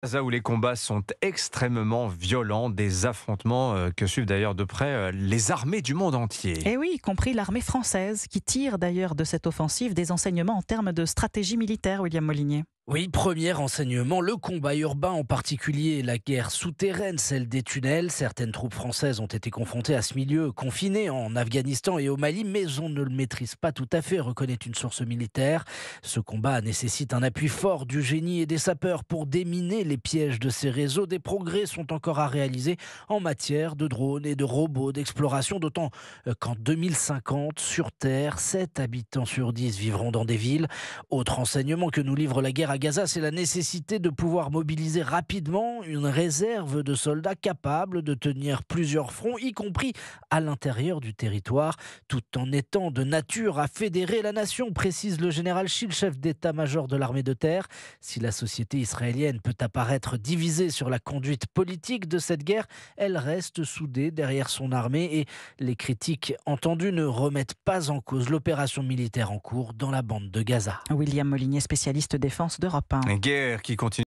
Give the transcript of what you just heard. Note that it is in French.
Gaza où les combats sont extrêmement violents, des affrontements que suivent d'ailleurs de près les armées du monde entier. Et oui, y compris l'armée française, qui tire d'ailleurs de cette offensive des enseignements en termes de stratégie militaire, William Molinier. Oui, premier renseignement, le combat urbain, en particulier la guerre souterraine, celle des tunnels. Certaines troupes françaises ont été confrontées à ce milieu confiné en Afghanistan et au Mali, mais on ne le maîtrise pas tout à fait, reconnaît une source militaire. Ce combat nécessite un appui fort du génie et des sapeurs pour déminer les pièges de ces réseaux. Des progrès sont encore à réaliser en matière de drones et de robots d'exploration, d'autant qu'en 2050, sur Terre, 7 habitants sur 10 vivront dans des villes. Autre enseignement que nous livre la guerre à Gaza, c'est la nécessité de pouvoir mobiliser rapidement une réserve de soldats capables de tenir plusieurs fronts, y compris à l'intérieur du territoire, tout en étant de nature à fédérer la nation, précise le général Schill, chef d'état-major de l'armée de terre. Si la société israélienne peut apparaître divisée sur la conduite politique de cette guerre, elle reste soudée derrière son armée et les critiques entendues ne remettent pas en cause l'opération militaire en cours dans la bande de Gaza. William Molinier, spécialiste défense d'Europe 1. Une guerre qui continue.